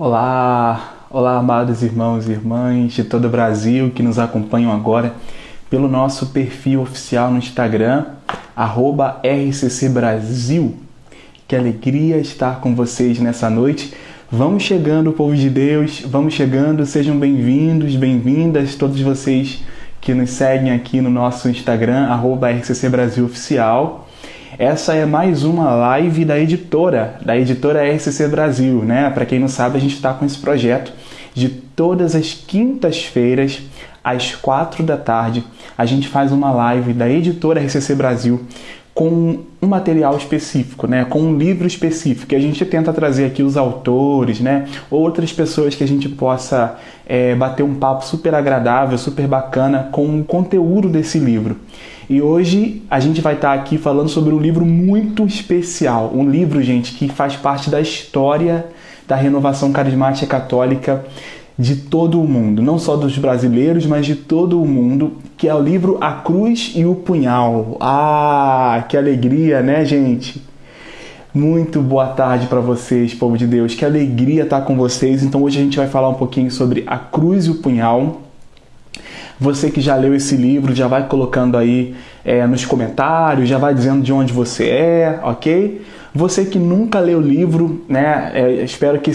Olá, olá, amados irmãos e irmãs de todo o Brasil que nos acompanham agora pelo nosso perfil oficial no Instagram, @RCCBrasil. Que alegria estar com vocês nessa noite. Vamos chegando, povo de Deus, vamos chegando, sejam bem-vindos, bem-vindas, todos vocês que nos seguem aqui no nosso Instagram, @RCCBrasilOficial. Essa é mais uma live da editora RCC Brasil, né? Para quem não sabe, a gente está com esse projeto de todas as quintas-feiras, às 4 da tarde, a gente faz uma live da editora RCC Brasil com um material específico, né? Com um livro específico, que a gente tenta trazer aqui os autores, né? Outras pessoas que a gente possa bater um papo super agradável, super bacana com o conteúdo desse livro. E hoje a gente vai estar aqui falando sobre um livro muito especial. Um livro, gente, que faz parte da história da renovação carismática católica de todo o mundo. Não só dos brasileiros, mas de todo o mundo, que é o livro A Cruz e o Punhal. Ah, que alegria, né, gente? Muito boa tarde para vocês, povo de Deus. Que alegria estar com vocês. Então hoje a gente vai falar um pouquinho sobre A Cruz e o Punhal. Você que já leu esse livro, já vai colocando aí nos comentários, já vai dizendo de onde você é, ok? Você que nunca leu o livro, né? Espero que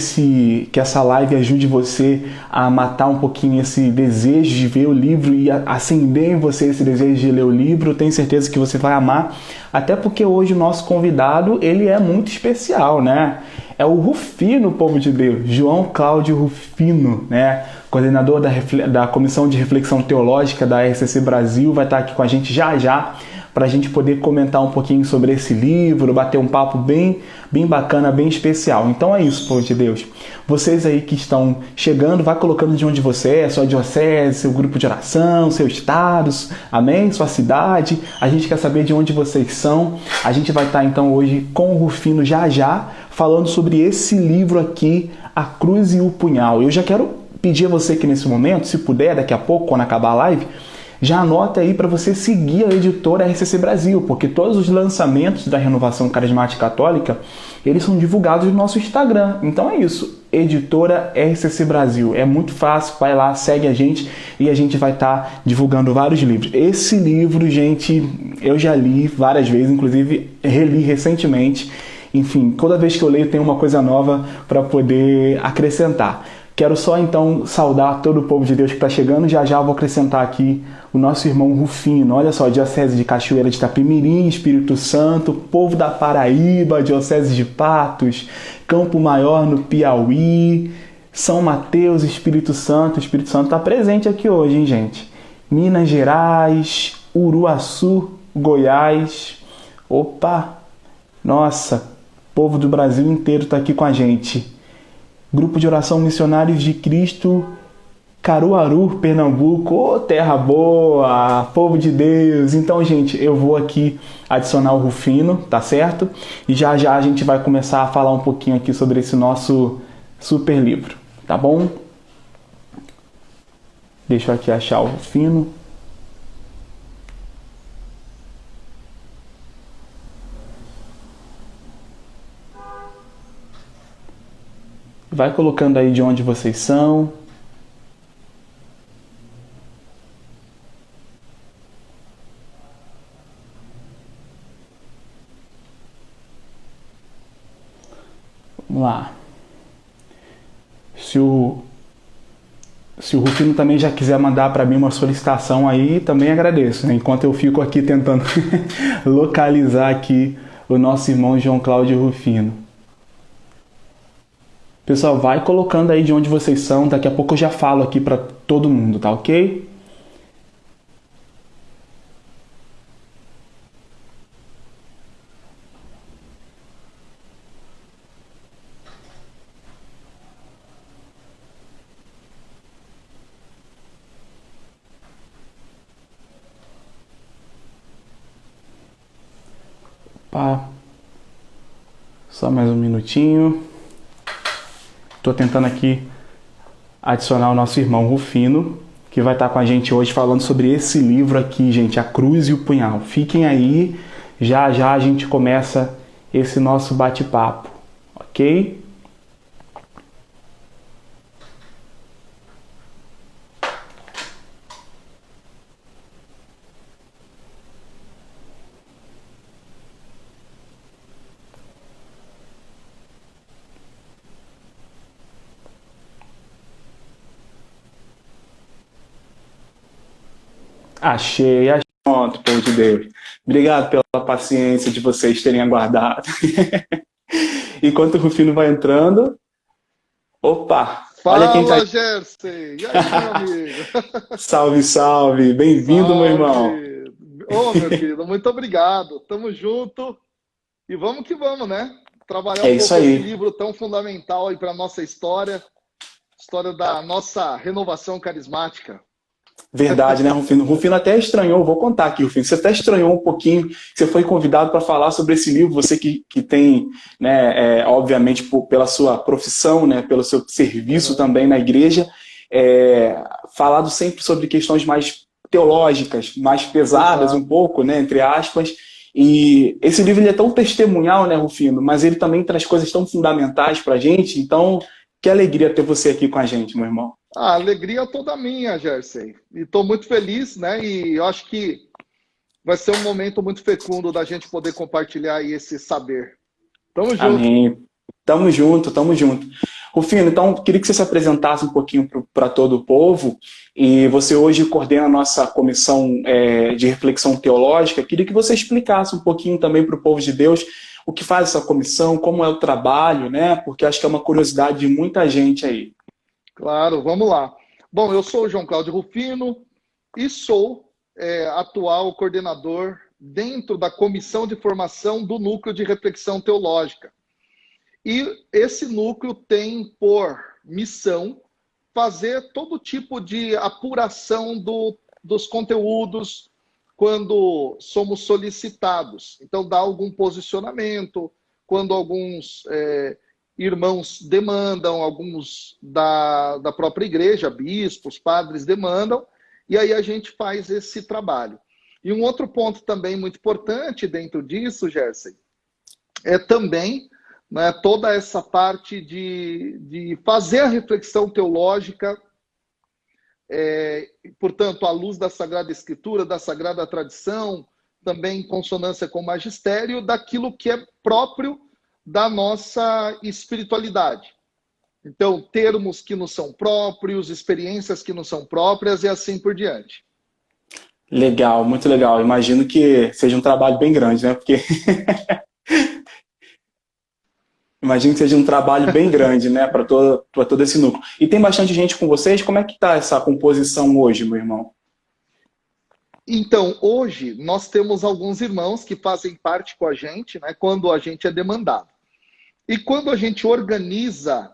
essa live ajude você a matar um pouquinho esse desejo de ver o livro e acender em você esse desejo de ler o livro. Tenho certeza que você vai amar, até porque hoje o nosso convidado, ele é muito especial, né? É o Rufino, povo de Deus, João Cláudio Rufino, né? Coordenador da Comissão de Reflexão Teológica da RCC Brasil, vai estar aqui com a gente já, para a gente poder comentar um pouquinho sobre esse livro, bater um papo bem bacana, bem especial. Então é isso, povo de Deus. Vocês aí que estão chegando, vai colocando de onde você é, sua diocese, seu grupo de oração, seu estado, amém? Sua cidade. A gente quer saber de onde vocês são. A gente vai estar então hoje com o Rufino já, falando sobre esse livro aqui, A Cruz e o Punhal. Eu já quero pedir a você que nesse momento, se puder, daqui a pouco, quando acabar a live, já anota aí para você seguir a editora RCC Brasil, porque todos os lançamentos da Renovação Carismática Católica, eles são divulgados no nosso Instagram. Então é isso, editora RCC Brasil. É muito fácil, vai lá, segue a gente e a gente vai estar divulgando vários livros. Esse livro, gente, eu já li várias vezes, inclusive reli recentemente. Enfim, toda vez que eu leio tem uma coisa nova para poder acrescentar. Quero só então saudar todo o povo de Deus que está chegando. Já eu vou acrescentar aqui o nosso irmão Rufino. Olha só, Diocese de Cachoeira de Itapemirim, Espírito Santo, povo da Paraíba, Diocese de Patos, Campo Maior no Piauí, São Mateus, Espírito Santo. O Espírito Santo está presente aqui hoje, hein, gente? Minas Gerais, Uruaçu, Goiás. Opa! Nossa, povo do Brasil inteiro está aqui com a gente. Grupo de Oração Missionários de Cristo, Caruaru, Pernambuco. Ô, terra boa, povo de Deus. Então, gente, eu vou aqui adicionar o Rufino, tá certo? E já a gente vai começar a falar um pouquinho aqui sobre esse nosso super livro, tá bom? Deixa eu aqui achar o Rufino. Vai colocando aí de onde vocês são. Vamos lá. Se o Rufino também já quiser mandar para mim uma solicitação aí, também agradeço, né? Enquanto eu fico aqui tentando localizar aqui o nosso irmão João Cláudio Rufino. Pessoal, vai colocando aí de onde vocês são. Daqui a pouco eu já falo aqui para todo mundo, tá ok? Opa. Só mais um minutinho. Estou tentando aqui adicionar o nosso irmão Rufino, que vai estar com a gente hoje falando sobre esse livro aqui, gente, A Cruz e o Punhal. Fiquem aí, já a gente começa esse nosso bate-papo, ok? Achei, achei. Pronto, povo de Deus. Obrigado pela paciência de vocês terem aguardado. Enquanto o Rufino vai entrando, opa, olha quem tá aí. Fala, Jersey! E aí, meu amigo? Salve, salve. Bem-vindo, meu irmão. Salve! Ô, meu querido, muito obrigado. Tamo junto e vamos que vamos, né? Trabalhar É um isso pouco esse aí. livro tão fundamental aí para nossa história, história da nossa renovação carismática. Verdade, né, Rufino? Rufino até estranhou, vou contar aqui, Rufino. Você até estranhou um pouquinho, você foi convidado para falar sobre esse livro, você que tem, né, obviamente, pela sua profissão, né, pelo seu serviço Uhum. também na igreja, falado sempre sobre questões mais teológicas, mais pesadas um Exato. pouco, né, entre aspas. E esse livro ele é tão testemunhal, né, Rufino? Mas ele também traz coisas tão fundamentais para a gente. Então, que alegria ter você aqui com a gente, meu irmão. A alegria é toda minha, Jersey. E estou muito feliz, né? E eu acho que vai ser um momento muito fecundo da gente poder compartilhar aí esse saber. Tamo junto. Amém. Tamo junto, tamo junto. Rufino, então, queria que você se apresentasse um pouquinho para todo o povo, e você hoje coordena a nossa comissão de reflexão teológica. Queria que você explicasse um pouquinho também para o povo de Deus o que faz essa comissão, como é o trabalho, né? Porque acho que é uma curiosidade de muita gente aí. Claro, vamos lá. Bom, eu sou o João Cláudio Rufino e sou atual coordenador dentro da comissão de formação do Núcleo de Reflexão Teológica. E esse núcleo tem por missão fazer todo tipo de apuração dos conteúdos quando somos solicitados. Então, dar algum posicionamento, quando alguns irmãos demandam, alguns da própria igreja, bispos, padres demandam, e aí a gente faz esse trabalho. E um outro ponto também muito importante dentro disso, Gerson, é também, né, toda essa parte de fazer a reflexão teológica, portanto, à luz da Sagrada Escritura, da Sagrada Tradição, também em consonância com o magistério, daquilo que é próprio da nossa espiritualidade. Então, termos que nos são próprios, experiências que nos são próprias e assim por diante. Legal, muito legal. Imagino que seja um trabalho bem grande, né? Porque imagino que seja um trabalho bem grande, né, para todo esse núcleo. E tem bastante gente com vocês? Como é que está essa composição hoje, meu irmão? Então, hoje, nós temos alguns irmãos que fazem parte com a gente, né, quando a gente é demandado. E quando a gente organiza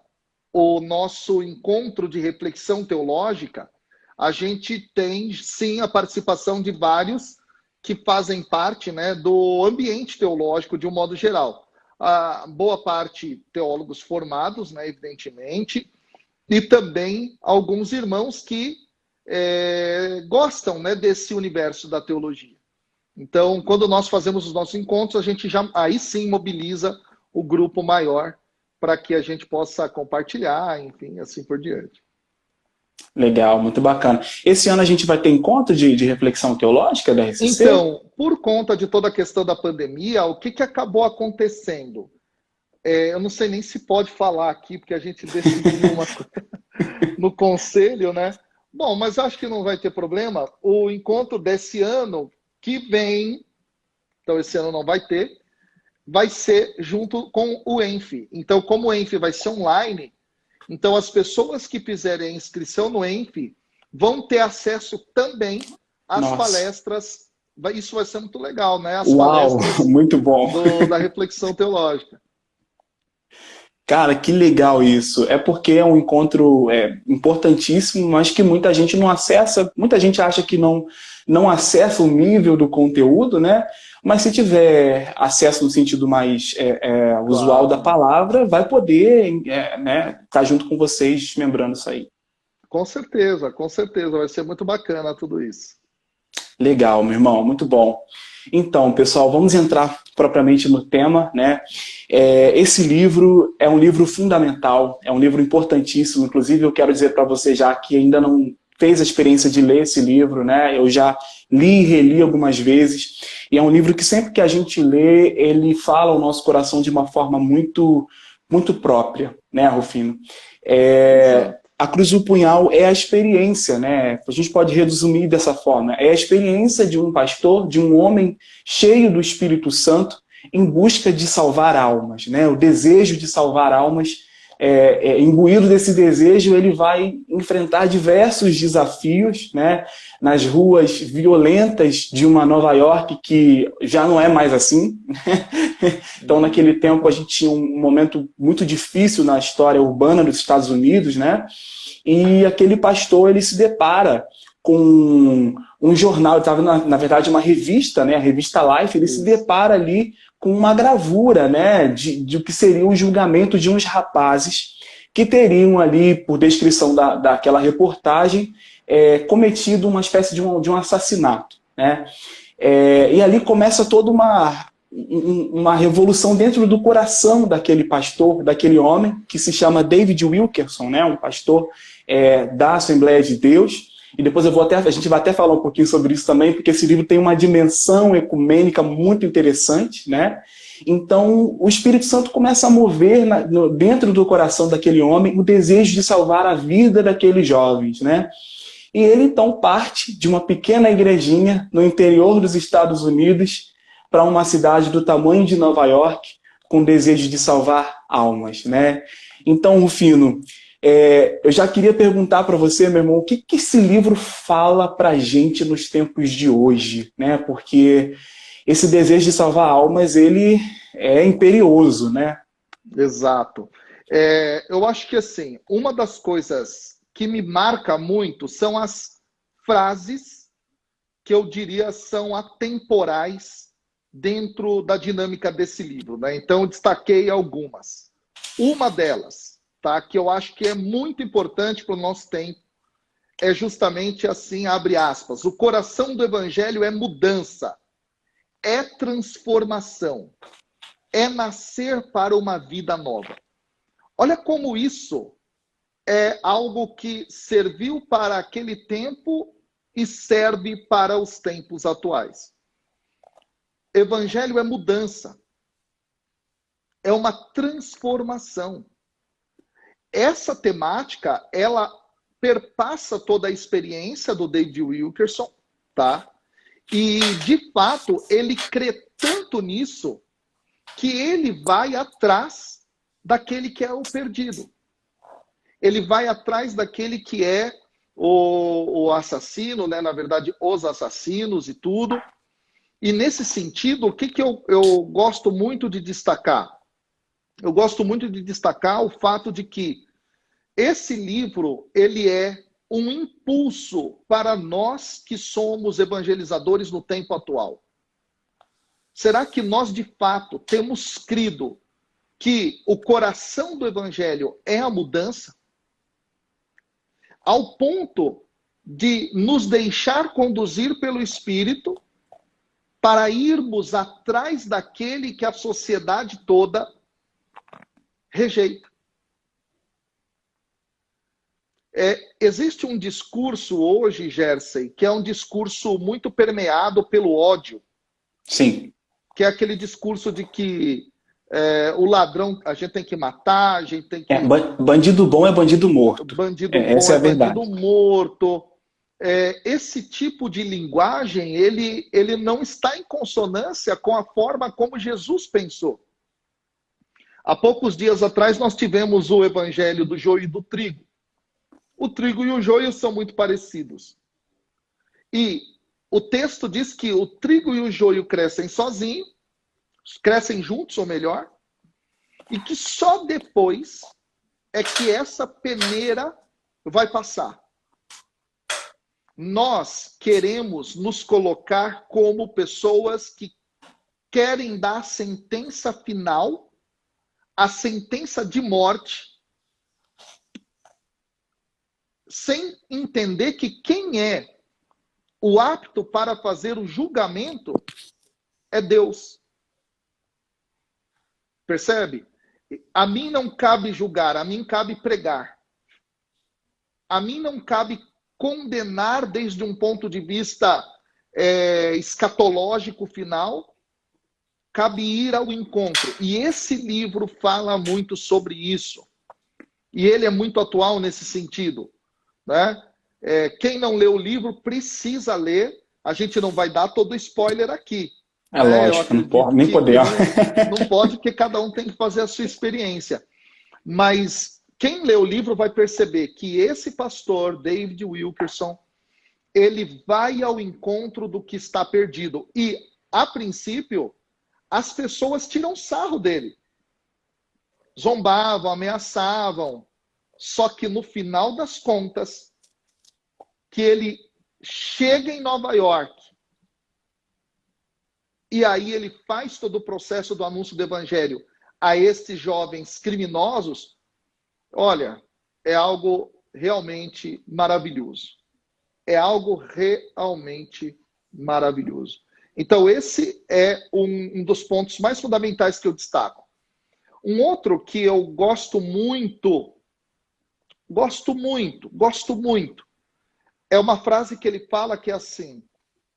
o nosso encontro de reflexão teológica, a gente tem, sim, a participação de vários que fazem parte, né, do ambiente teológico de um modo geral. A boa parte teólogos formados, né, evidentemente, e também alguns irmãos que gostam, né, desse universo da teologia. Então, quando nós fazemos os nossos encontros, a gente já aí sim mobiliza o grupo maior para que a gente possa compartilhar, enfim, assim por diante. Legal, muito bacana. Esse ano a gente vai ter encontro de reflexão teológica da RCC? Então, por conta de toda a questão da pandemia, o que acabou acontecendo? Eu não sei nem se pode falar aqui, porque a gente decidiu uma coisa no conselho, né? Bom, mas acho que não vai ter problema. O encontro desse ano que vem, então esse ano não vai ter, vai ser junto com o ENF. Então, como o ENF vai ser online, então as pessoas que fizerem a inscrição no ENF vão ter acesso também às Nossa, palestras. Isso vai ser muito legal, né? As uau, palestras muito bom. da reflexão teológica. Cara, que legal isso. É porque é um encontro importantíssimo, mas que muita gente não acessa. Muita gente acha que não acessa o nível do conteúdo, né? Mas se tiver acesso no sentido mais usual da Claro. palavra, vai poder né, estar junto com vocês, desmembrando isso aí. Com certeza. Vai ser muito bacana tudo isso. Legal, meu irmão, muito bom. Então, pessoal, vamos entrar propriamente no tema, né? Esse livro é um livro fundamental, é um livro importantíssimo. Inclusive, eu quero dizer para você já que ainda não fez a experiência de ler esse livro, né? Eu já li e reli algumas vezes. E é um livro que sempre que a gente lê, ele fala ao nosso coração de uma forma muito, muito própria, né, Rufino? Exato. A cruz do punhal é a experiência, né? A gente pode resumir dessa forma. É a experiência de um pastor, de um homem cheio do Espírito Santo, em busca de salvar almas, né? O desejo de salvar almas, imbuído desse desejo, ele vai enfrentar diversos desafios, né? Nas ruas violentas de uma Nova York que já não é mais assim. Então, naquele tempo, a gente tinha um momento muito difícil na história urbana dos Estados Unidos, né? E aquele pastor, ele se depara com um jornal, estava na verdade uma revista, né? A revista Life, ele se depara ali com uma gravura, né? De o que seria o julgamento de uns rapazes que teriam ali, por descrição daquela reportagem, cometido uma espécie de um assassinato, né? E ali começa toda uma revolução dentro do coração daquele pastor, daquele homem, que se chama David Wilkerson, né? Um pastor da Assembleia de Deus. E depois a gente vai até falar um pouquinho sobre isso também, porque esse livro tem uma dimensão ecumênica muito interessante, né? Então, o Espírito Santo começa a mover dentro do coração daquele homem o desejo de salvar a vida daqueles jovens, né? E ele, então, parte de uma pequena igrejinha no interior dos Estados Unidos para uma cidade do tamanho de Nova York, com o desejo de salvar almas, né? Então, Rufino, eu já queria perguntar para você, meu irmão, o que esse livro fala para a gente nos tempos de hoje, né? Porque esse desejo de salvar almas, ele é imperioso, né? Exato. Eu acho que, assim, uma das coisas que me marca muito são as frases que eu diria são atemporais dentro da dinâmica desse livro, né? Então, eu destaquei algumas. Uma delas, tá, que eu acho que é muito importante para o nosso tempo, é justamente assim, abre aspas, o coração do evangelho é mudança, é transformação, é nascer para uma vida nova. Olha como isso é algo que serviu para aquele tempo e serve para os tempos atuais. Evangelho é mudança, é uma transformação. Essa temática, ela perpassa toda a experiência do David Wilkerson, tá? E, de fato, ele crê tanto nisso que ele vai atrás daquele que é o perdido. Ele vai atrás daquele que é o assassino, né? Na verdade, os assassinos e tudo. E, nesse sentido, o que eu gosto muito de destacar? Eu gosto muito de destacar o fato de que esse livro, ele é um impulso para nós que somos evangelizadores no tempo atual. Será que nós, de fato, temos crido que o coração do evangelho é a mudança? Ao ponto de nos deixar conduzir pelo Espírito para irmos atrás daquele que a sociedade toda rejeita. Existe um discurso hoje, Gersey, que é um discurso muito permeado pelo ódio. Sim. Que é aquele discurso de que o ladrão a gente tem que matar, a gente tem que... bandido bom é bandido morto. Bandido bom essa é a verdade. Bandido morto. Esse tipo de linguagem, ele não está em consonância com a forma como Jesus pensou. Há poucos dias atrás nós tivemos o evangelho do joio e do trigo. O trigo e o joio são muito parecidos. E o texto diz que o trigo e o joio crescem sozinhos, crescem juntos, ou melhor, e que só depois é que essa peneira vai passar. Nós queremos nos colocar como pessoas que querem dar a sentença final, a sentença de morte, sem entender que quem é o apto para fazer o julgamento é Deus. Percebe? A mim não cabe julgar, a mim cabe pregar. A mim não cabe condenar desde um ponto de vista escatológico final, cabe ir ao encontro. E esse livro fala muito sobre isso. E ele é muito atual nesse sentido, né? Quem não leu o livro precisa ler. A gente não vai dar todo spoiler aqui. É Né? Eu lógico, não pode, acredito nem que podemos. não pode, porque cada um tem que fazer a sua experiência. Mas quem lê o livro vai perceber que esse pastor, David Wilkerson, ele vai ao encontro do que está perdido. E, a princípio, as pessoas tiram sarro dele. Zombavam, ameaçavam. Só que no final das contas, que ele chega em Nova York, e aí ele faz todo o processo do anúncio do evangelho a esses jovens criminosos, olha, é algo realmente maravilhoso. É algo realmente maravilhoso. Então, esse é um dos pontos mais fundamentais que eu destaco. Um outro que eu gosto muito, é uma frase que ele fala que é assim,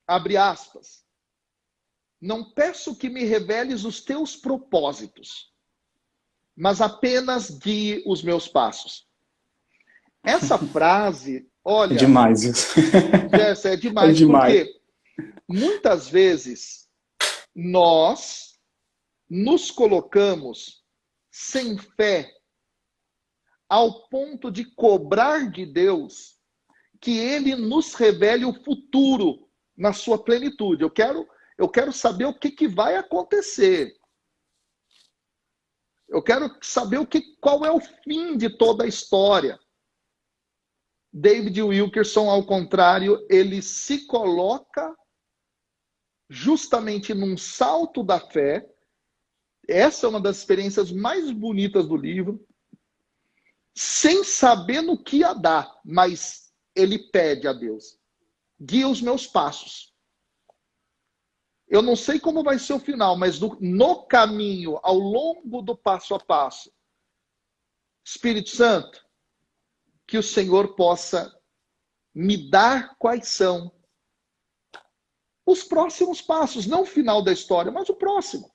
abre aspas, não peço que me reveles os teus propósitos, mas apenas guie os meus passos. Essa frase, É olha, demais isso. Jessa, é É demais, demais. porque muitas vezes nós nos colocamos sem fé ao ponto de cobrar de Deus que ele nos revele o futuro na sua plenitude. Eu quero saber o que vai acontecer. Eu quero saber qual é o fim de toda a história. David Wilkerson, ao contrário, ele se coloca justamente num salto da fé. Essa é uma das experiências mais bonitas do livro. Sem saber no que ia dar, mas ele pede a Deus, guia os meus passos. Eu não sei como vai ser o final, mas no caminho, ao longo do passo a passo, Espírito Santo, que o Senhor possa me dar quais são os próximos passos, não o final da história, mas o próximo.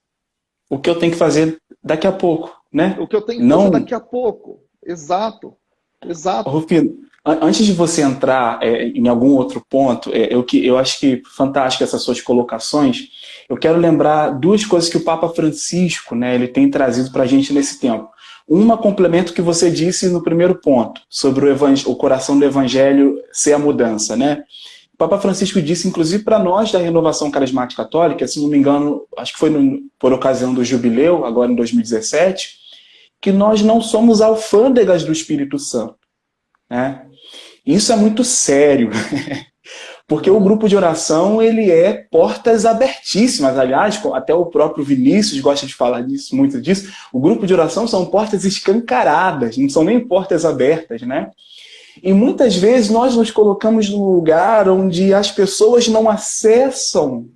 O que eu tenho que fazer daqui a pouco, né? O que eu tenho que fazer Não, daqui a pouco. Exato, exato. Rufino, antes de você entrar em algum outro ponto, eu acho que fantástico essas suas colocações. Eu quero lembrar duas coisas que o Papa Francisco, né, ele tem trazido para a gente nesse tempo. Uma, complemento que você disse no primeiro ponto, sobre o coração do evangelho ser a mudança, né? O Papa Francisco disse, inclusive, para nós da Renovação Carismática Católica, se não me engano, acho que foi por ocasião do jubileu, agora em 2017, que nós não somos alfândegas do Espírito Santo, né? Isso é muito sério, porque o grupo de oração ele é portas abertíssimas. Aliás, até o próprio Vinícius gosta de falar disso, muito disso. O grupo de oração são portas escancaradas, não são nem portas abertas, né? E muitas vezes nós nos colocamos num lugar onde as pessoas não acessam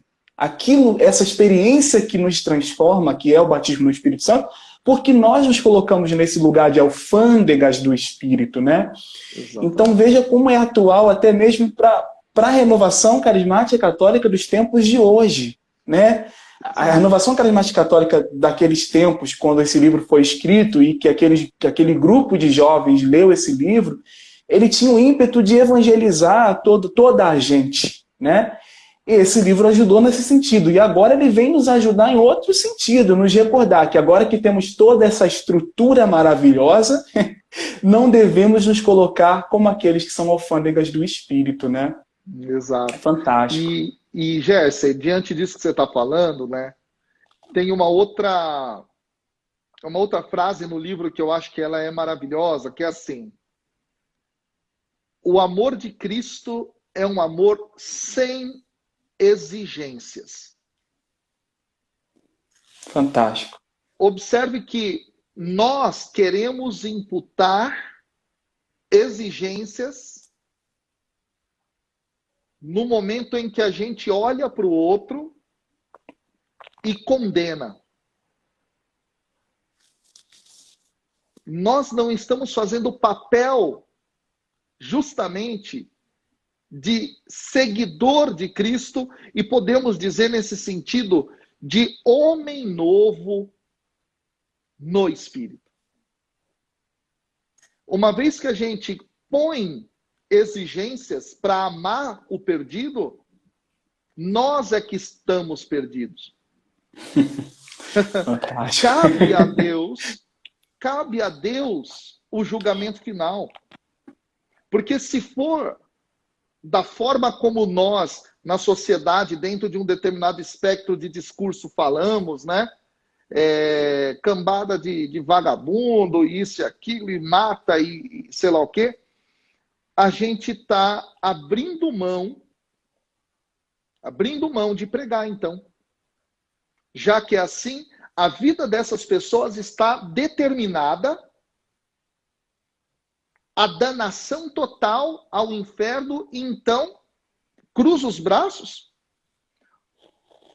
essa experiência que nos transforma, que é o batismo no Espírito Santo, porque nós nos colocamos nesse lugar de alfândegas do Espírito, né? Exatamente. Então veja como é atual até mesmo para a renovação carismática católica dos tempos de hoje, né? A renovação carismática católica daqueles tempos, quando esse livro foi escrito e que aquele grupo de jovens leu esse livro, ele tinha o ímpeto de evangelizar toda a gente, né? E esse livro ajudou nesse sentido. E agora ele vem nos ajudar em outro sentido, nos recordar que agora que temos toda essa estrutura maravilhosa, não devemos nos colocar como aqueles que são alfândegas do Espírito, né? Exato. É fantástico. E Gerson, diante disso que você está falando, né? Tem uma outra frase no livro que eu acho que ela é maravilhosa, que é assim: o amor de Cristo é um amor sem exigências. Fantástico. Observe que nós queremos imputar exigências no momento em que a gente olha para o outro e condena. Nós não estamos fazendo o papel justamente de seguidor de Cristo e podemos dizer nesse sentido de homem novo no Espírito. Uma vez que a gente põe exigências para amar o perdido, nós é que estamos perdidos. Cabe a Deus o julgamento final. Porque se for da forma como nós, na sociedade, dentro de um determinado espectro de discurso falamos, né? Cambada de vagabundo, isso e aquilo, e mata, e sei lá o quê, a gente está abrindo mão de pregar, então. Já que é assim, a vida dessas pessoas está determinada à danação total, ao inferno, e então cruza os braços.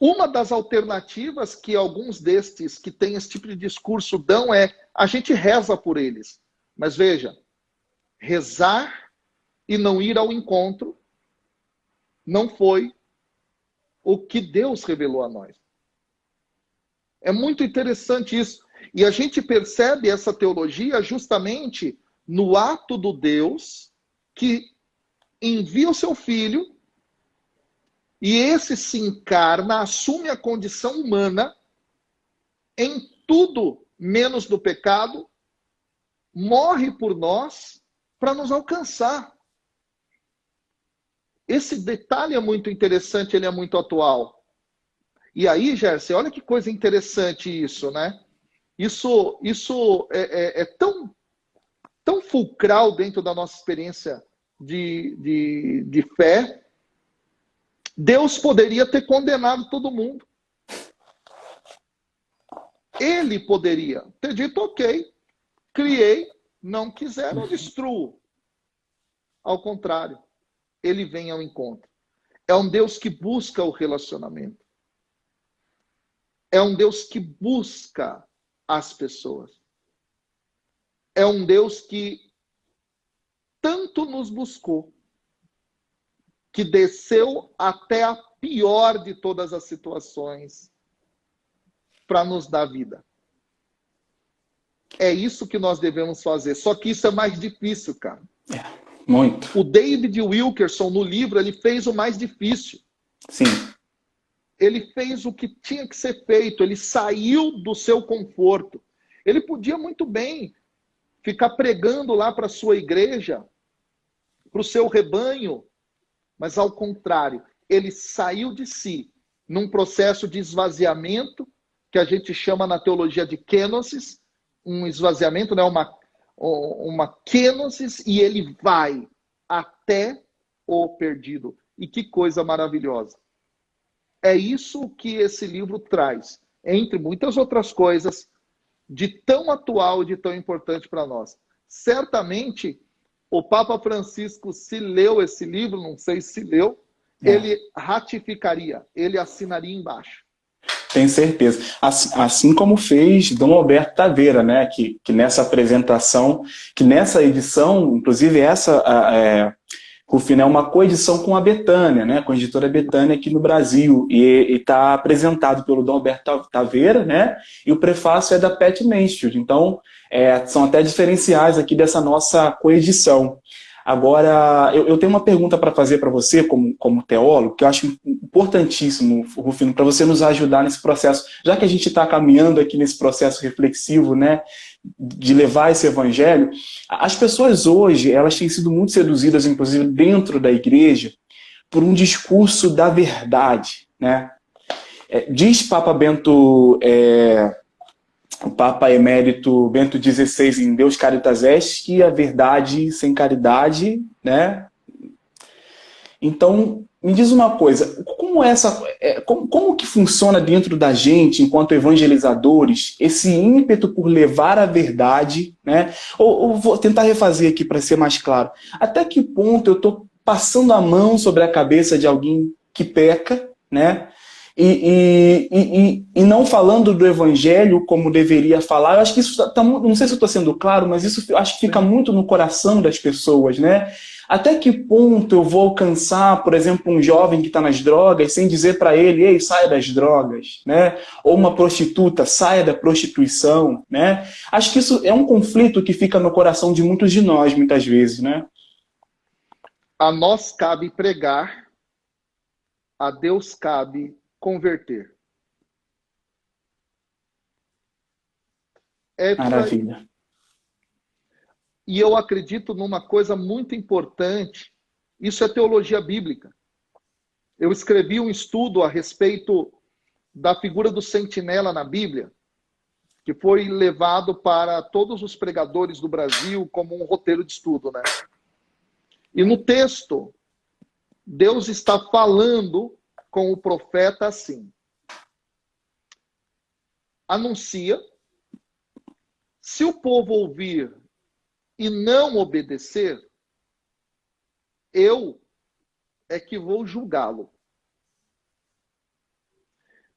Uma das alternativas que alguns destes que têm esse tipo de discurso dão é: a gente reza por eles. Mas veja, rezar e não ir ao encontro não foi o que Deus revelou a nós. É muito interessante isso. E a gente percebe essa teologia justamente no ato do Deus que envia o seu Filho, e esse se encarna, assume a condição humana em tudo menos do pecado, morre por nós para nos alcançar. Esse detalhe é muito interessante, ele é muito atual. E aí, Gerson, olha que coisa interessante isso, né? Isso é tão fulcral dentro da nossa experiência de fé. Deus poderia ter condenado todo mundo. Ele poderia ter dito: ok, criei, não quiser, eu destruo. Ao contrário, ele vem ao encontro. É um Deus que busca o relacionamento. É um Deus que busca as pessoas. É um Deus que tanto nos buscou, que desceu até a pior de todas as situações para nos dar vida. É isso que nós devemos fazer. Só que isso é mais difícil, cara. Muito. O David Wilkerson, no livro, ele fez o mais difícil. Sim. Ele fez o que tinha que ser feito. Ele saiu do seu conforto. Ele podia muito bem ficar pregando lá para a sua igreja, para o seu rebanho, mas ao contrário, ele saiu de si num processo de esvaziamento, que a gente chama na teologia de kenosis, um esvaziamento, né? uma kenosis, e ele vai até o perdido. E que coisa maravilhosa. É isso que esse livro traz, entre muitas outras coisas, de tão atual e de tão importante para nós. Certamente, o Papa Francisco, se leu esse livro, não sei se leu, ele ratificaria, ele assinaria embaixo. Tenho certeza. Assim como fez Dom Alberto Taveira, né? Que nessa apresentação, que nessa edição, inclusive Rufino, é uma coedição com a Betânia, né? Com a editora Betânia aqui no Brasil. E está apresentado pelo Dom Alberto Taveira, né? E o prefácio é da Pat Mansfield. Então, são até diferenciais aqui dessa nossa coedição. Agora, eu tenho uma pergunta para fazer para você, como teólogo, que eu acho importantíssimo, Rufino, para você nos ajudar nesse processo, já que a gente está caminhando aqui nesse processo reflexivo, né, de levar esse evangelho. As pessoas hoje, elas têm sido muito seduzidas, inclusive dentro da igreja, por um discurso da verdade, né? Diz Papa Bento... o Papa Emérito Bento XVI, em Deus Caritas Est, que a verdade sem caridade, né? Então, me diz uma coisa, como que funciona dentro da gente, enquanto evangelizadores, esse ímpeto por levar a verdade, né? Ou vou tentar refazer aqui para ser mais claro. Até que ponto eu estou passando a mão sobre a cabeça de alguém que peca, né? E não falando do evangelho como deveria falar. Eu acho que isso não sei se eu estou sendo claro, mas isso eu acho que fica muito no coração das pessoas, né? Até que ponto eu vou alcançar, por exemplo, um jovem que está nas drogas, sem dizer para ele, ei, saia das drogas, né? Ou uma prostituta, saia da prostituição, né? Acho que isso é um conflito que fica no coração de muitos de nós, muitas vezes, né? A nós cabe pregar, a Deus cabe converter. É por aí. Maravilha. E eu acredito numa coisa muito importante. Isso é teologia bíblica. Eu escrevi um estudo a respeito da figura do sentinela na Bíblia, que foi levado para todos os pregadores do Brasil como um roteiro de estudo, né? E no texto, Deus está falando com o profeta assim: anuncia, se o povo ouvir e não obedecer, eu é que vou julgá-lo.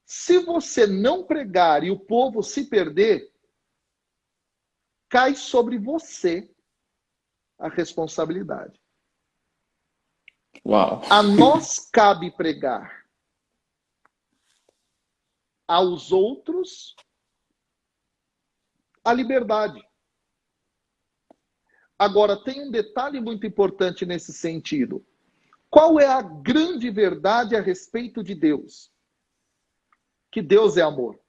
Se você não pregar e o povo se perder, cai sobre você a responsabilidade. Uau. A nós cabe pregar, aos outros a liberdade. Agora, tem um detalhe muito importante nesse sentido. Qual é a grande verdade a respeito de Deus? Que Deus é amor.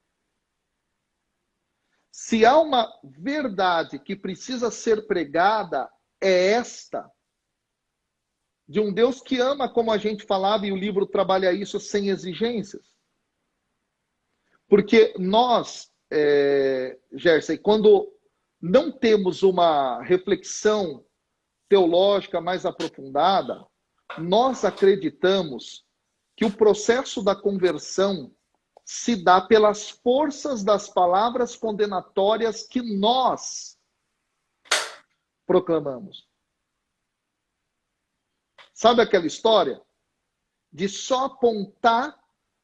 Se há uma verdade que precisa ser pregada, é esta. De um Deus que ama, como a gente falava, e o livro trabalha isso, sem exigências. Porque nós, Gerson, quando não temos uma reflexão teológica mais aprofundada, nós acreditamos que o processo da conversão se dá pelas forças das palavras condenatórias que nós proclamamos. Sabe aquela história de só apontar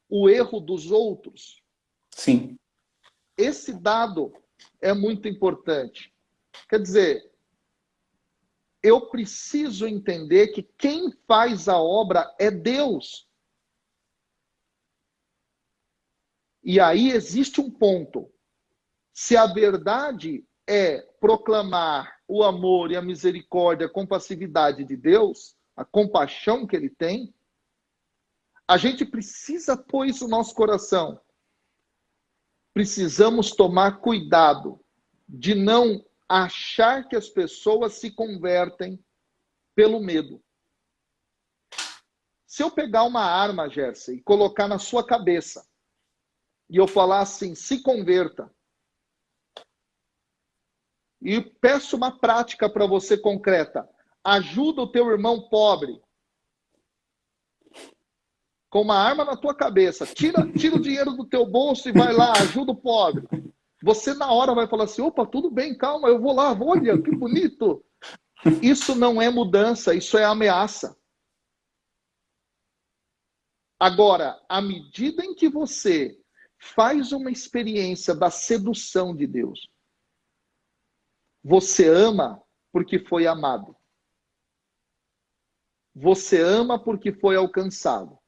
o erro dos outros? Sim. Esse dado é muito importante. Quer dizer, eu preciso entender que quem faz a obra é Deus. E aí existe um ponto. Se a verdade é proclamar o amor e a misericórdia, a compassividade de Deus, a compaixão que Ele tem, a gente precisa pôr isso no nosso coração. Precisamos tomar cuidado de não achar que as pessoas se convertem pelo medo. Se eu pegar uma arma, Gerson, e colocar na sua cabeça, e eu falar assim, se converta, e peço uma prática para você concreta, ajuda o teu irmão pobre, com uma arma na tua cabeça, tira o dinheiro do teu bolso e vai lá, ajuda o pobre. Você na hora vai falar assim, opa, tudo bem, calma, eu vou lá, olha, que bonito. Isso não é mudança, isso é ameaça. Agora, à medida em que você faz uma experiência da sedução de Deus, você ama porque foi amado. Você ama porque foi alcançado.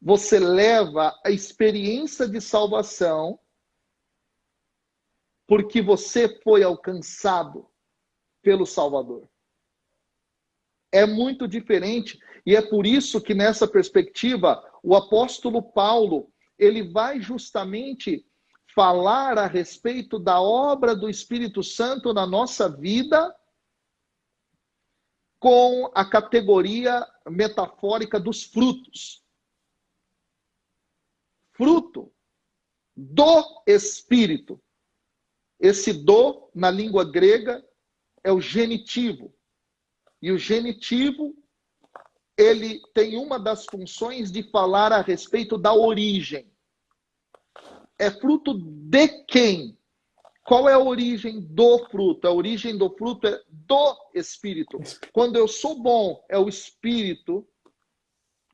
Você leva a experiência de salvação porque você foi alcançado pelo Salvador. É muito diferente e é por isso que nessa perspectiva o apóstolo Paulo, ele vai justamente falar a respeito da obra do Espírito Santo na nossa vida com a categoria metafórica dos frutos. Fruto do Espírito. Esse do, na língua grega, é o genitivo. E o genitivo, ele tem uma das funções de falar a respeito da origem. É fruto de quem? Qual é a origem do fruto? A origem do fruto é do Espírito. Quando eu sou bom, é o Espírito.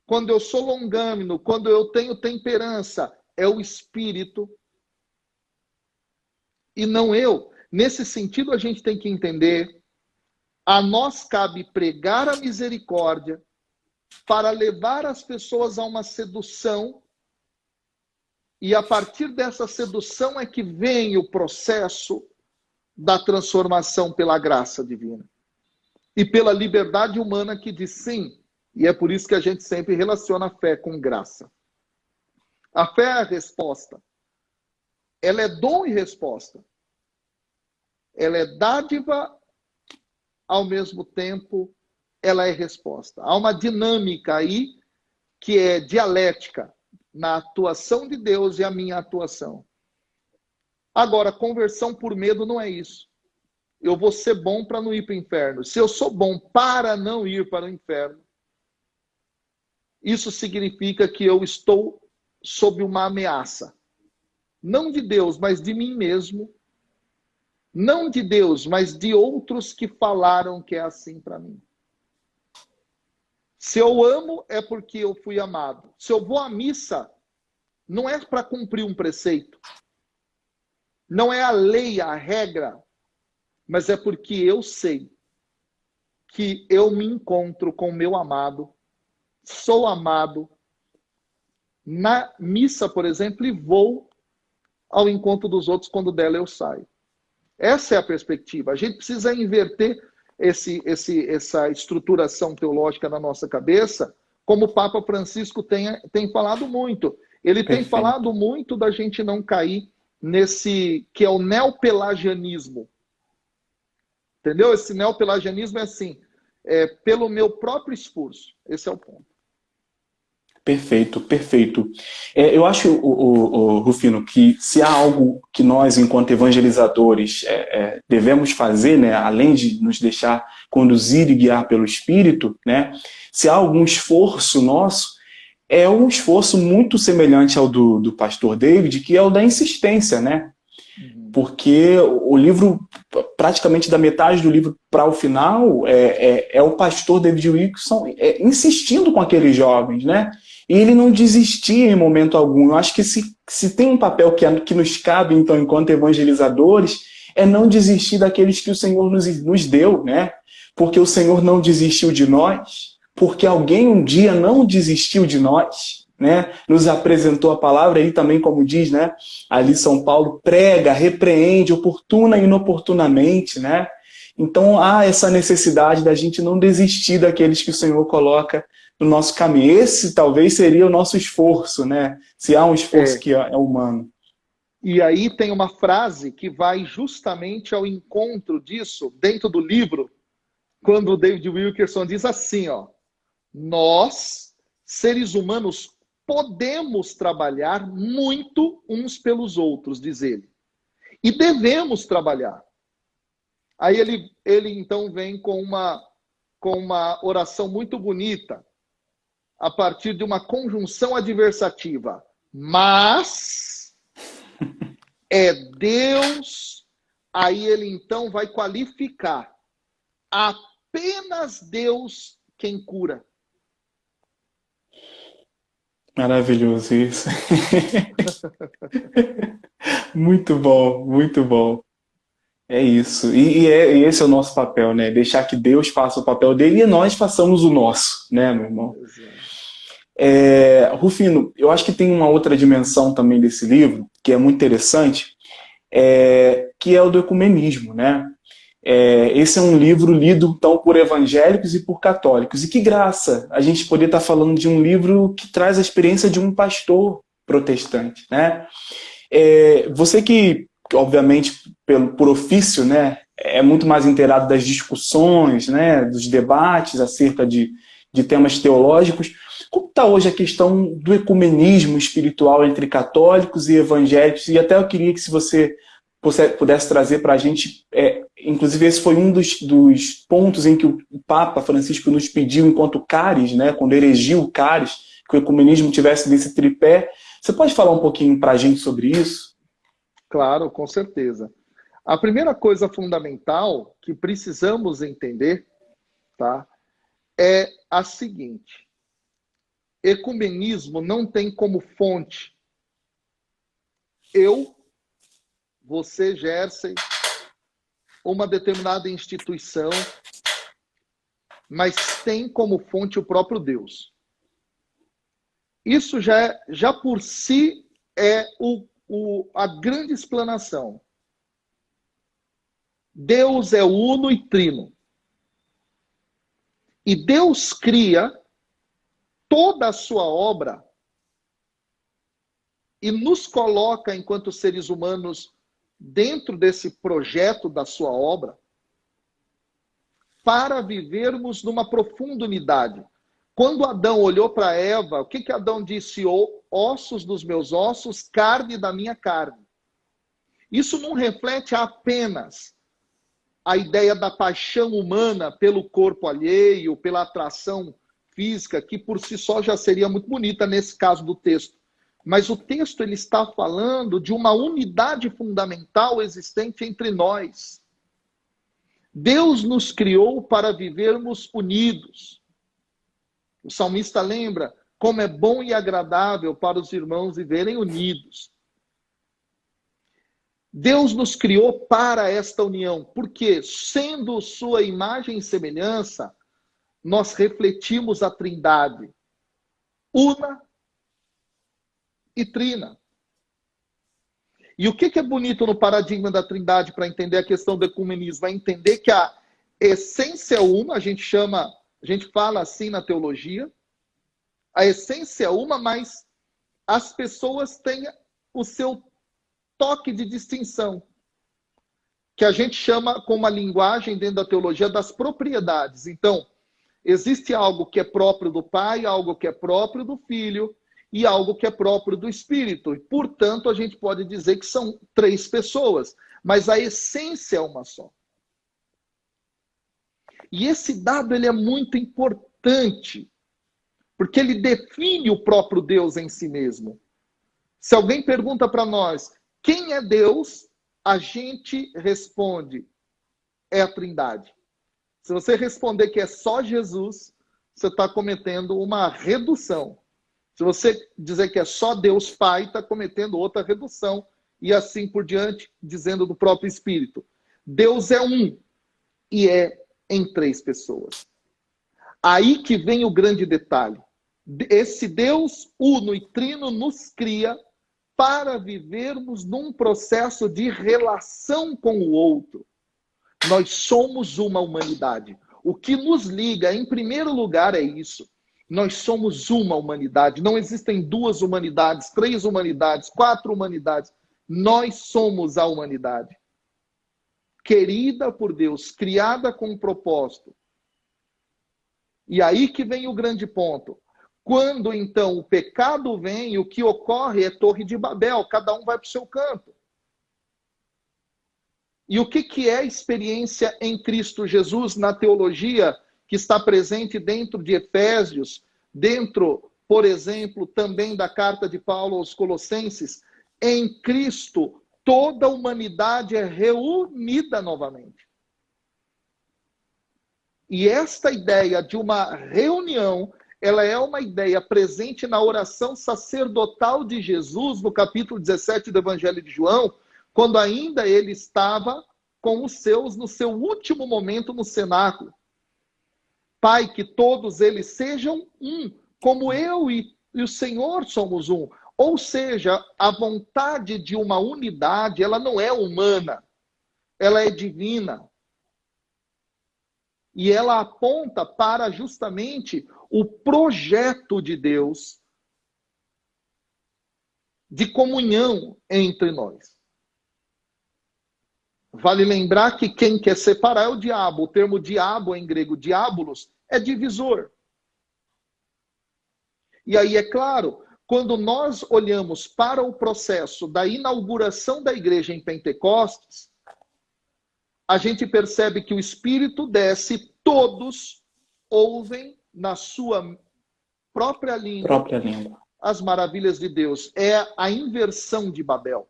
Quando eu sou longâmino, quando eu tenho temperança, é o Espírito. E não eu. Nesse sentido, a gente tem que entender A nós cabe pregar a misericórdia para levar as pessoas a uma sedução, e a partir dessa sedução é que vem o processo da transformação pela graça divina e pela liberdade humana que diz sim. E é por isso que a gente sempre relaciona a fé com graça. A fé é a resposta. Ela é dom e resposta. Ela é dádiva, ao mesmo tempo, ela é resposta. Há uma dinâmica aí que é dialética na atuação de Deus e a minha atuação. Agora, conversão por medo não é isso. Eu vou ser bom para não ir para o inferno. Se eu sou bom para não ir para o inferno, isso significa que eu estou sob uma ameaça. Não de Deus, mas de mim mesmo. Não de Deus, mas de outros que falaram que é assim para mim. Se eu amo, é porque eu fui amado. Se eu vou à missa, não é para cumprir um preceito. Não é a lei, a regra, mas é porque eu sei que eu me encontro com o meu amado, sou amado na missa, por exemplo, e vou ao encontro dos outros quando dela eu saio. Essa é a perspectiva. A gente precisa inverter essa estruturação teológica na nossa cabeça, como o Papa Francisco tem falado muito. Ele tem falado muito da gente não cair nesse que é o neopelagianismo. Entendeu? Esse neopelagianismo é assim, pelo meu próprio esforço. Esse é o ponto. Perfeito, perfeito. Eu acho, Rufino, que se há algo que nós, enquanto evangelizadores, devemos fazer, né, além de nos deixar conduzir e guiar pelo Espírito, né, se há algum esforço nosso, é um esforço muito semelhante ao do pastor David, que é o da insistência, né? Porque o livro, praticamente da metade do livro para o final, é o pastor David Wilkerson insistindo com aqueles jovens, né? E ele não desistia em momento algum. Eu acho que se tem um papel que nos cabe, então, enquanto evangelizadores, é não desistir daqueles que o Senhor nos deu, né? Porque o Senhor não desistiu de nós, porque alguém um dia não desistiu de nós, né? Nos apresentou a palavra aí também, como diz, né? Ali São Paulo prega, repreende, oportuna e inoportunamente, né? Então há essa necessidade da gente não desistir daqueles que o Senhor coloca no nosso caminho. Esse talvez seria o nosso esforço, né? Se há um esforço que é humano. E aí tem uma frase que vai justamente ao encontro disso, dentro do livro, quando o David Wilkerson diz assim, ó: nós, seres humanos, podemos trabalhar muito uns pelos outros, diz ele. E devemos trabalhar. Aí ele então vem com uma oração muito bonita, a partir de uma conjunção adversativa. Mas é Deus, aí ele então vai qualificar. Apenas Deus quem cura. Maravilhoso isso. Muito bom, muito bom. É isso. E esse é o nosso papel, né? Deixar que Deus faça o papel dele e nós façamos o nosso, né, meu irmão? Rufino, eu acho que tem uma outra dimensão também desse livro, que é muito interessante, que é o do ecumenismo, né? Esse é um livro lido, então, por evangélicos e por católicos. E que graça a gente poder estar falando de um livro que traz a experiência de um pastor protestante, né? Você que, obviamente, por ofício, né, é muito mais inteirado das discussões, né, dos debates acerca de temas teológicos. Como está hoje a questão do ecumenismo espiritual entre católicos e evangélicos? E até eu queria que, se você pudesse trazer para a gente, inclusive esse foi um dos pontos em que o Papa Francisco nos pediu enquanto caris, né, quando erigiu o caris, que o ecumenismo tivesse nesse tripé. Você pode falar um pouquinho para a gente sobre isso? Claro, com certeza. A primeira coisa fundamental que precisamos entender, tá, é a seguinte: ecumenismo não tem como fonte você, Gerson, uma determinada instituição mas tem como fonte o próprio Deus. Isso já por si é a grande explanação. Deus é uno e trino. E Deus cria toda a sua obra e nos coloca, enquanto seres humanos, dentro desse projeto da sua obra, para vivermos numa profunda unidade. Quando Adão olhou para Eva, o que Adão disse? Ossos dos meus ossos, carne da minha carne. Isso não reflete apenas a ideia da paixão humana pelo corpo alheio, pela atração física, que por si só já seria muito bonita nesse caso do texto. Mas o texto ele está falando de uma unidade fundamental existente entre nós. Deus nos criou para vivermos unidos. O salmista lembra como é bom e agradável para os irmãos viverem unidos. Deus nos criou para esta união, porque, sendo sua imagem e semelhança, nós refletimos a Trindade, una e trina. E o que é bonito no paradigma da Trindade para entender a questão do ecumenismo? É entender que a essência é uma, a gente fala assim na teologia, a essência é uma, mas as pessoas têm o seu toque de distinção, que a gente chama, com uma linguagem dentro da teologia, das propriedades. Então, existe algo que é próprio do Pai, algo que é próprio do Filho e algo que é próprio do Espírito. E, portanto, a gente pode dizer que são 3 pessoas, mas a essência é uma só. E esse dado ele é muito importante, porque ele define o próprio Deus em si mesmo. Se alguém pergunta para nós, quem é Deus? A gente responde, é a Trindade. Se você responder que é só Jesus, você está cometendo uma redução. Se você dizer que é só Deus Pai, está cometendo outra redução. E assim por diante, dizendo do próprio Espírito. Deus é um e é em 3 pessoas. Aí que vem o grande detalhe. Esse Deus uno e trino nos cria para vivermos num processo de relação com o outro. Nós somos uma humanidade. O que nos liga, em primeiro lugar, é isso. Nós somos uma humanidade. Não existem 2 humanidades, 3 humanidades, 4 humanidades. Nós somos a humanidade. Querida por Deus, criada com um propósito. E aí que vem o grande ponto. Quando, então, o pecado vem, o que ocorre é Torre de Babel. Cada um vai para o seu canto. E o que é a experiência em Cristo Jesus na teologia que está presente dentro de Efésios, dentro, por exemplo, também da carta de Paulo aos Colossenses? Em Cristo, toda a humanidade é reunida novamente. E esta ideia de uma reunião, ela é uma ideia presente na oração sacerdotal de Jesus, no capítulo 17 do Evangelho de João, quando ainda ele estava com os seus no seu último momento no cenáculo. Pai, que todos eles sejam um, como eu e o Senhor somos um. Ou seja, a vontade de uma unidade, ela não é humana, ela é divina. E ela aponta para justamente o projeto de Deus de comunhão entre nós. Vale lembrar que quem quer separar é o diabo. O termo diabo, em grego, diabolos, é divisor. E aí, é claro, quando nós olhamos para o processo da inauguração da igreja em Pentecostes, a gente percebe que o Espírito desce, todos ouvem na sua própria língua as maravilhas de Deus. É a inversão de Babel.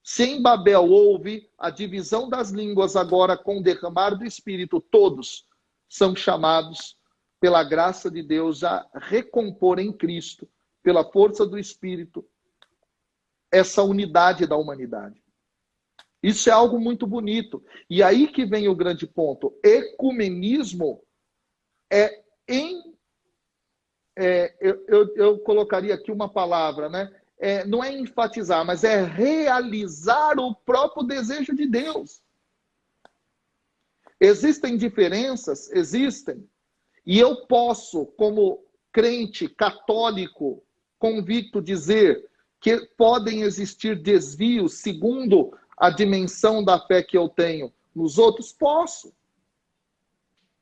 Se em Babel houve a divisão das línguas, agora com o derramar do Espírito, todos são chamados pela graça de Deus a recompor em Cristo, pela força do Espírito, essa unidade da humanidade. Isso é algo muito bonito. E aí que vem o grande ponto. Ecumenismo eu colocaria aqui uma palavra, né? Não é enfatizar, mas é realizar o próprio desejo de Deus. Existem diferenças? Existem. E eu posso, como crente católico convicto, dizer que podem existir desvios segundo a dimensão da fé que eu tenho nos outros? Posso.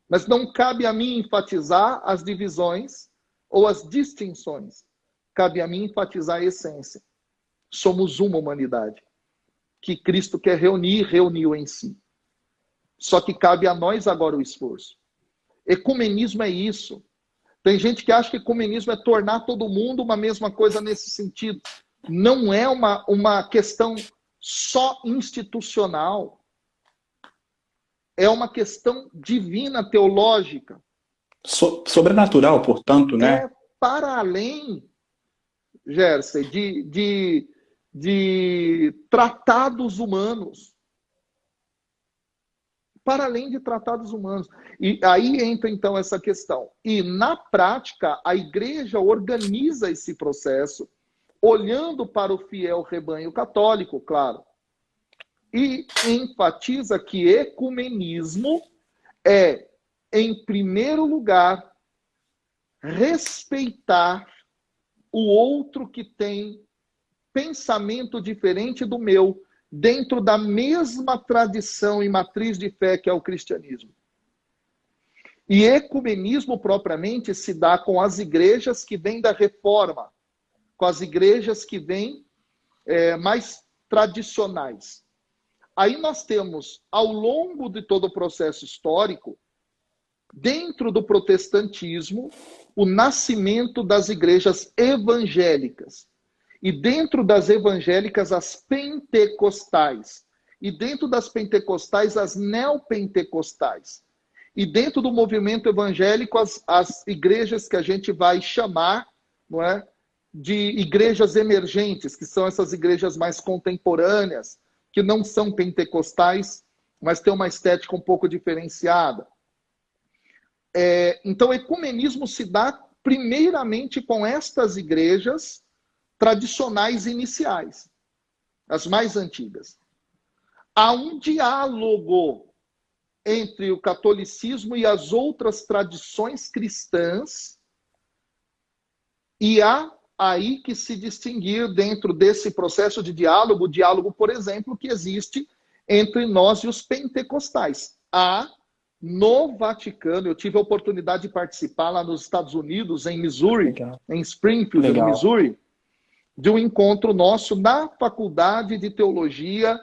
Mas não cabe a mim enfatizar as divisões ou as distinções. Cabe a mim enfatizar a essência. Somos uma humanidade que Cristo quer reunir, reuniu em si. Só que cabe a nós agora o esforço. Ecumenismo é isso. Tem gente que acha que ecumenismo é tornar todo mundo uma mesma coisa nesse sentido. Não é uma questão só institucional. É uma questão divina, teológica. Sobrenatural, portanto, né? É para além, Gerson, de tratados humanos. Para além de tratados humanos. E aí entra, então, essa questão. E, na prática, a igreja organiza esse processo, olhando para o fiel rebanho católico, claro, e enfatiza que ecumenismo é, em primeiro lugar, respeitar o outro que tem pensamento diferente do meu, dentro da mesma tradição e matriz de fé que é o cristianismo. E ecumenismo propriamente se dá com as igrejas que vêm da reforma, com as igrejas que vêm mais tradicionais. Aí nós temos, ao longo de todo o processo histórico, dentro do protestantismo, o nascimento das igrejas evangélicas. E dentro das evangélicas, as pentecostais. E dentro das pentecostais, as neopentecostais. E dentro do movimento evangélico, as igrejas que a gente vai chamar, não é, de igrejas emergentes, que são essas igrejas mais contemporâneas, que não são pentecostais, mas têm uma estética um pouco diferenciada. Então, o ecumenismo se dá primeiramente com estas igrejas tradicionais iniciais, as mais antigas. Há um diálogo entre o catolicismo e as outras tradições cristãs, e há aí que se distinguir dentro desse processo de diálogo, o diálogo, por exemplo, que existe entre nós e os pentecostais. Há no Vaticano, eu tive a oportunidade de participar lá nos Estados Unidos, em Missouri, legal, em Springfield, legal, no Missouri, de um encontro nosso na Faculdade de Teologia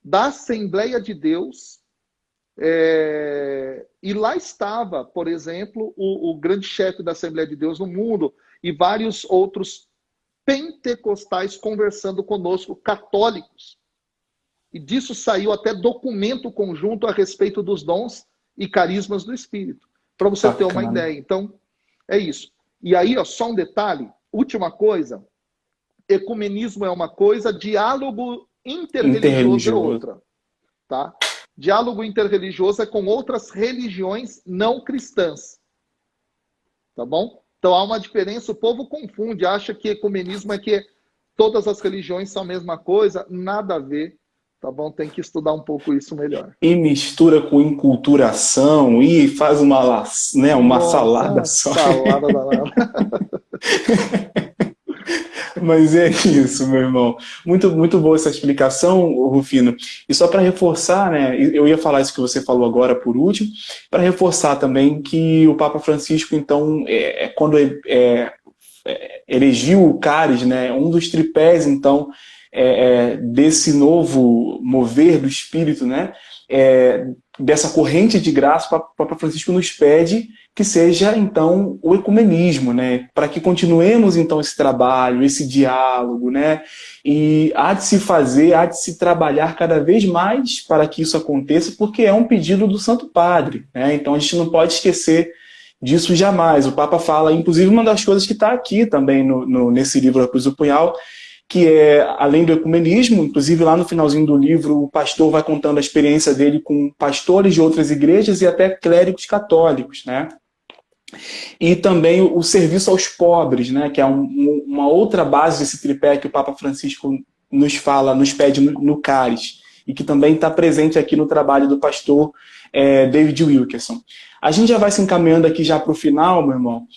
da Assembleia de Deus. E lá estava, por exemplo, o grande chefe da Assembleia de Deus no mundo e vários outros pentecostais conversando conosco, católicos. E disso saiu até documento conjunto a respeito dos dons e carismas do Espírito, para você ter uma ideia. Então, é isso. E aí, só um detalhe, última coisa, ecumenismo é uma coisa, diálogo interreligioso é outra. Tá? Diálogo interreligioso é com outras religiões não cristãs. Tá bom? Então há uma diferença, o povo confunde, acha que ecumenismo é que todas as religiões são a mesma coisa, nada a ver. Tá bom? Tem que estudar um pouco isso melhor. E mistura com inculturação e faz uma salada só. Salada danada. Mas é isso, meu irmão. Muito, muito boa essa explicação, Rufino. E só para reforçar, né, eu ia falar isso que você falou agora por último, para reforçar também que o Papa Francisco, então, quando elegiu o cáris, né, um dos tripés, então, desse novo mover do Espírito, né, dessa corrente de graça, o Papa Francisco nos pede que seja, então, o ecumenismo, né, para que continuemos, então, esse trabalho, esse diálogo, né, e há de se fazer, há de se trabalhar cada vez mais para que isso aconteça, porque é um pedido do Santo Padre, né, então a gente não pode esquecer disso jamais. O Papa fala, inclusive, uma das coisas que está aqui também nesse livro A Cruz do Punhal, que é, além do ecumenismo, inclusive lá no finalzinho do livro, o pastor vai contando a experiência dele com pastores de outras igrejas e até clérigos católicos, né? E também o serviço aos pobres, né, que é uma outra base desse tripé que o Papa Francisco nos fala, nos pede no Caris, e que também está presente aqui no trabalho do pastor David Wilkerson. A gente já vai se encaminhando aqui já para o final, meu irmão,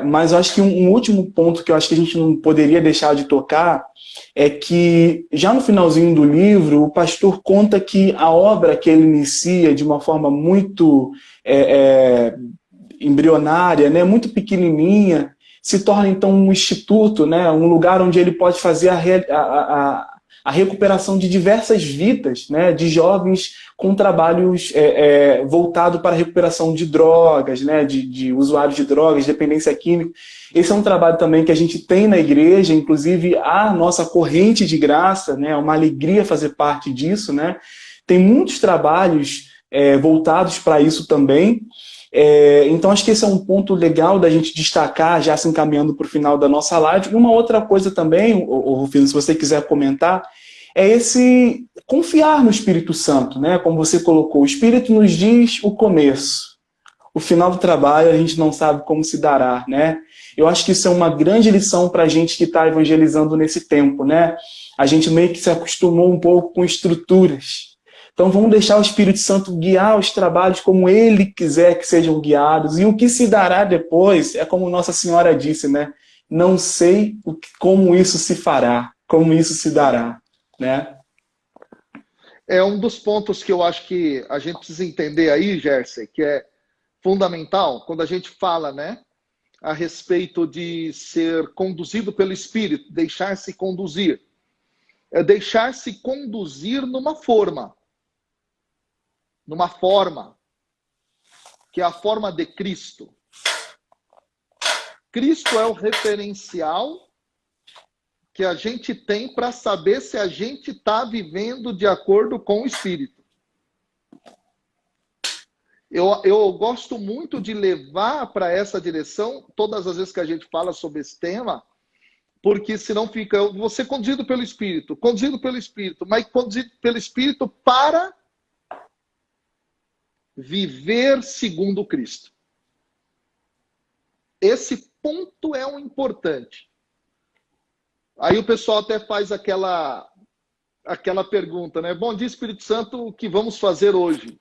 mas eu acho que um último ponto que eu acho que a gente não poderia deixar de tocar é que, já no finalzinho do livro, o pastor conta que a obra que ele inicia de uma forma muito embrionária, né, muito pequenininha, se torna então um instituto, né, um lugar onde ele pode fazer a recuperação de diversas vidas, né, de jovens com trabalhos voltados para a recuperação de drogas, né, de usuários de drogas, dependência química. Esse é um trabalho também que a gente tem na igreja, inclusive a nossa corrente de graça, né, é uma alegria fazer parte disso, né. Tem muitos trabalhos voltados para isso também. Então acho que esse é um ponto legal da gente destacar, já se encaminhando para o final da nossa live. E uma outra coisa também, Rufino, se você quiser comentar, é esse confiar no Espírito Santo, né? Como você colocou, o Espírito nos diz o começo, o final do trabalho a gente não sabe como se dará, né? Eu acho que isso é uma grande lição para a gente que está evangelizando nesse tempo, né? A gente meio que se acostumou um pouco com estruturas. Então vamos deixar o Espírito Santo guiar os trabalhos como Ele quiser que sejam guiados. E o que se dará depois é como Nossa Senhora disse, né? Não sei como isso se fará, como isso se dará, né? É um dos pontos que eu acho que a gente precisa entender aí, Gerson, que é fundamental quando a gente fala, né, a respeito de ser conduzido pelo Espírito, deixar-se conduzir. É deixar-se conduzir numa forma, que é a forma de Cristo. Cristo é o referencial que a gente tem para saber se a gente está vivendo de acordo com o Espírito. Eu gosto muito de levar para essa direção todas as vezes que a gente fala sobre esse tema, porque senão fica, você conduzido pelo Espírito, mas conduzido pelo Espírito para viver segundo Cristo. Esse ponto é um importante. Aí o pessoal até faz aquela pergunta, né? Bom dia, Espírito Santo, o que vamos fazer hoje?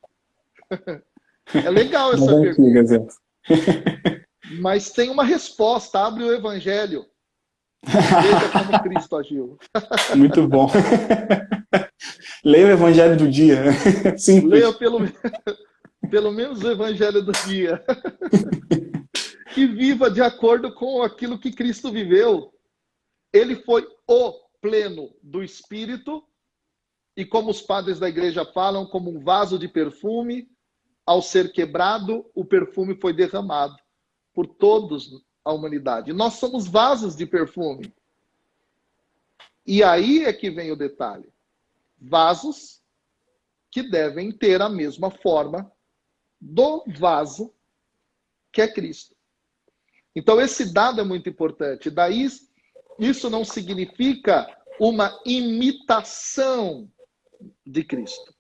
É legal essa pergunta. Mas tem uma resposta. Abre o Evangelho. Veja como Cristo agiu. Muito bom. Leia o Evangelho do dia. Simples. Leia pelo menos o Evangelho do dia. E viva de acordo com aquilo que Cristo viveu. Ele foi o pleno do Espírito e, como os padres da igreja falam, como um vaso de perfume, ao ser quebrado, o perfume foi derramado por todos a humanidade. Nós somos vasos de perfume. E aí é que vem o detalhe. Vasos que devem ter a mesma forma do vaso que é Cristo. Então esse dado é muito importante. Daí isso não significa uma imitação de Cristo,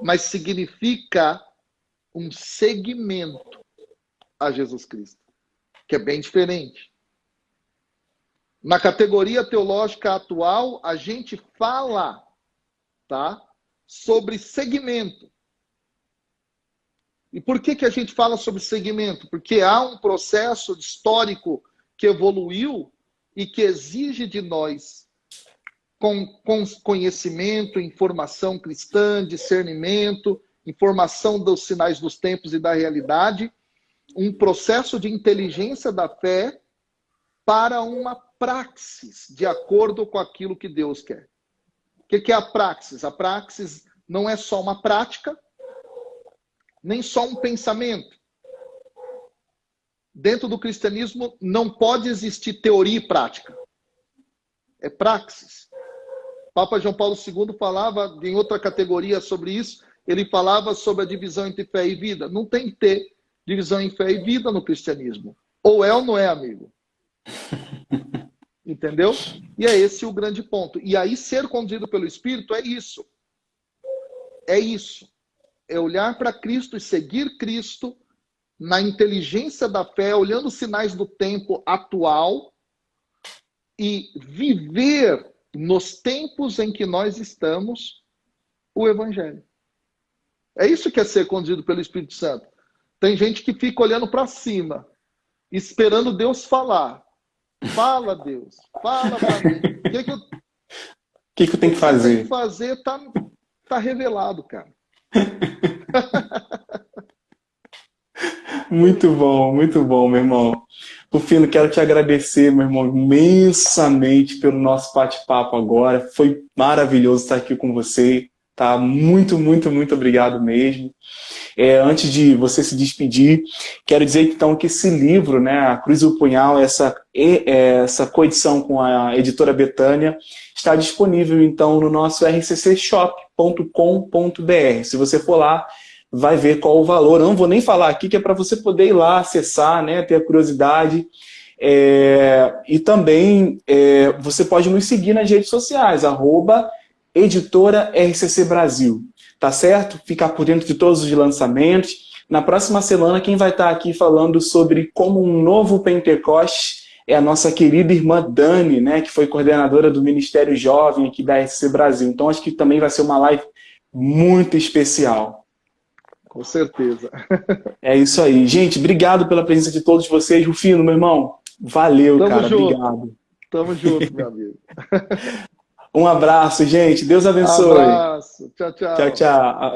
mas significa um seguimento a Jesus Cristo, que é bem diferente. Na categoria teológica atual, a gente fala, tá, sobre segmento. E por que a gente fala sobre segmento? Porque há um processo histórico que evoluiu e que exige de nós com conhecimento, informação cristã, discernimento, informação dos sinais dos tempos e da realidade, um processo de inteligência da fé para uma praxis de acordo com aquilo que Deus quer. O que é a praxis? A praxis não é só uma prática, nem só um pensamento. Dentro do cristianismo não pode existir teoria e prática. É praxis. Papa João Paulo II falava em outra categoria sobre isso, ele falava sobre a divisão entre fé e vida. Não tem que ter divisão em fé e vida no cristianismo. Ou é ou não é, amigo? Entendeu? E é esse o grande ponto. E aí ser conduzido pelo Espírito é isso. É isso. É olhar para Cristo e seguir Cristo na inteligência da fé, olhando os sinais do tempo atual e viver nos tempos em que nós estamos o Evangelho. É isso que é ser conduzido pelo Espírito Santo. Tem gente que fica olhando para cima, esperando Deus falar. Fala, Deus. Fala para mim. O que eu tenho que fazer? Tem que fazer tá revelado, cara. Muito bom, meu irmão. Rufino, quero te agradecer, meu irmão, imensamente pelo nosso bate-papo agora. Foi maravilhoso estar aqui com você. Tá? Muito obrigado mesmo. Antes de você se despedir, quero dizer então que esse livro, né, A Cruz e o Punhal, essa coedição com a editora Betânia, está disponível então no nosso rccshop.com.br. Se você for lá, vai ver qual o valor. Eu não vou nem falar aqui, que é para você poder ir lá, acessar, né, ter a curiosidade. E também você pode nos seguir nas redes sociais, @editora RCC Brasil. Tá certo? Ficar por dentro de todos os lançamentos. Na próxima semana, quem vai estar aqui falando sobre como um novo Pentecostes é a nossa querida irmã Dani, né, que foi coordenadora do Ministério Jovem aqui da RCC Brasil. Então, acho que também vai ser uma live muito especial. Com certeza. É isso aí. Gente, obrigado pela presença de todos vocês. Rufino, meu irmão, valeu, Tamo cara. junto. Obrigado. Tamo junto, meu amigo. Um abraço, gente. Deus abençoe. Abraço. Tchau, tchau. Tchau, tchau.